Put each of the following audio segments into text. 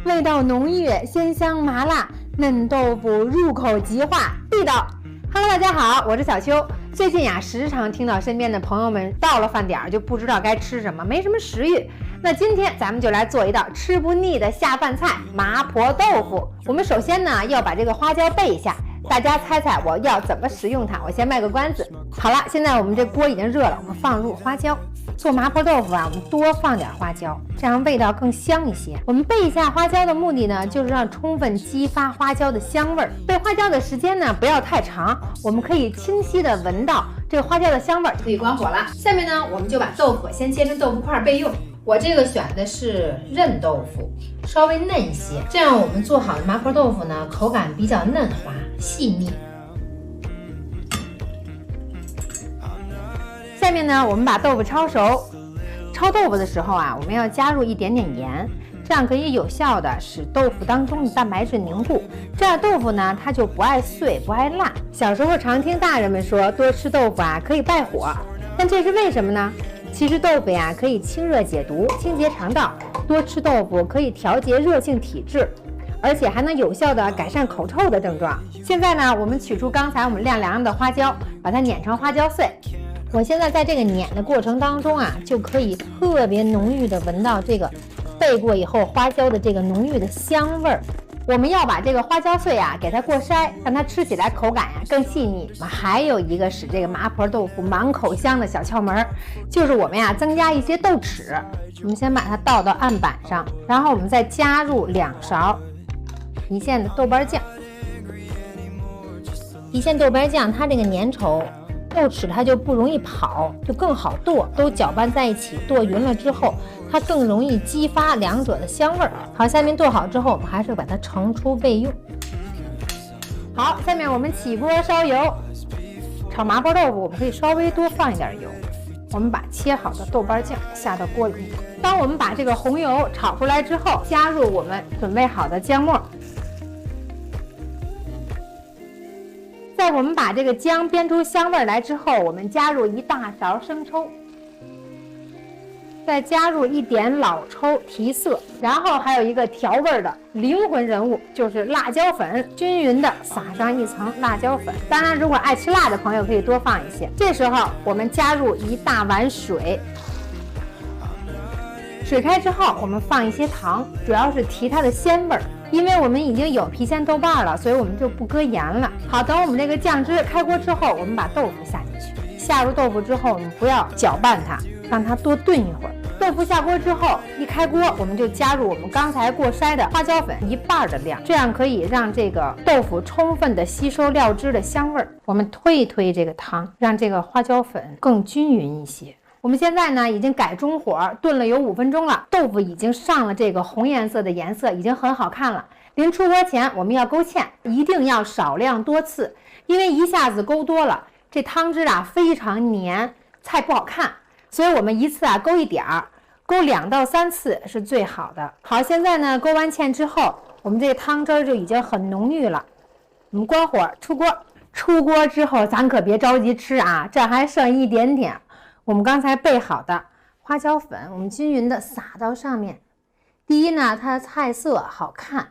味道浓郁，鲜香麻辣，嫩豆腐入口即化，地道。Hello， 大家好，我是小秋。最近呀，时常听到身边的朋友们到了饭点就不知道该吃什么，没什么食欲。那今天咱们就来做一道吃不腻的下饭菜——麻婆豆腐。我们首先呢要把这个花椒备一下，大家猜猜我要怎么使用它？我先卖个关子。好了，现在我们这锅已经热了，我们放入花椒。做麻婆豆腐啊，我们多放点花椒，这样味道更香一些。我们备一下花椒的目的呢，就是让充分激发花椒的香味儿。备花椒的时间呢不要太长，我们可以清晰的闻到这个花椒的香味儿，就可以关火了。下面呢，我们就把豆腐先切成豆腐块备用。我这个选的是韧豆腐，稍微嫩一些，这样我们做好的麻婆豆腐呢，口感比较嫩滑细腻。下面呢，我们把豆腐焯熟。焯豆腐的时候啊，我们要加入一点点盐，这样可以有效的使豆腐当中的蛋白质凝固，这样豆腐呢它就不爱碎不爱烂。小时候常听大人们说，多吃豆腐啊可以败火，但这是为什么呢？其实豆腐呀可以清热解毒、清洁肠道，多吃豆腐可以调节热性体质，而且还能有效的改善口臭的症状。现在呢，我们取出刚才我们晾凉的花椒，把它碾成花椒碎。我现在在这个碾的过程当中啊，就可以特别浓郁的闻到这个备过以后花椒的这个浓郁的香味儿。我们要把这个花椒碎啊给它过筛，让它吃起来口感呀更细腻。还有一个使这个麻婆豆腐满口香的小窍门，就是我们呀增加一些豆豉。我们先把它倒到案板上，然后我们再加入2勺郫县的豆瓣酱。郫县豆瓣酱它这个粘稠，豆豉它就不容易跑，就更好剁，都搅拌在一起，剁匀了之后，它更容易激发两者的香味儿。好，下面剁好之后，我们还是把它盛出备用。好，下面我们起锅烧油，炒麻婆豆腐我们可以稍微多放一点油。我们把切好的豆瓣酱下到锅里面。当我们把这个红油炒出来之后，加入我们准备好的姜末。在我们把这个姜煸出香味来之后，我们加入1大勺生抽，再加入一点老抽提色，然后还有一个调味的灵魂人物，就是辣椒粉，均匀的撒上一层辣椒粉。当然，如果爱吃辣的朋友可以多放一些。这时候我们加入1大碗水，水开之后，我们放一些糖，主要是提它的鲜味儿。因为我们已经有郫县豆瓣了，所以我们就不搁盐了。好，等我们这个酱汁开锅之后，我们把豆腐下进去。下入豆腐之后，我们不要搅拌它，让它多炖一会儿。豆腐下锅之后，一开锅，我们就加入我们刚才过筛的花椒粉1半的量，这样可以让这个豆腐充分的吸收料汁的香味儿。我们推一推这个汤，让这个花椒粉更均匀一些。我们现在呢已经改中火炖了有5分钟了，豆腐已经上了这个红颜色的颜色，已经很好看了。临出锅前我们要勾芡，一定要少量多次，因为一下子勾多了，这汤汁啊非常黏，菜不好看，所以我们一次啊勾一点儿，勾2到3次是最好的。好，现在呢勾完芡之后，我们这个汤汁就已经很浓郁了。我们关火出锅，出锅之后咱可别着急吃啊，这还剩一点点。我们刚才备好的花椒粉，我们均匀的撒到上面。第一呢，它的菜色好看；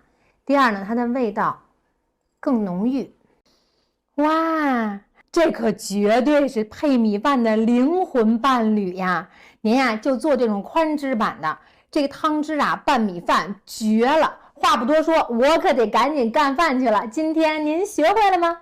第二呢，它的味道更浓郁。哇，这可绝对是配米饭的灵魂伴侣呀！您呀就做这种宽汁版的，这个汤汁啊拌米饭绝了。话不多说，我可得赶紧干饭去了。今天您学会了吗？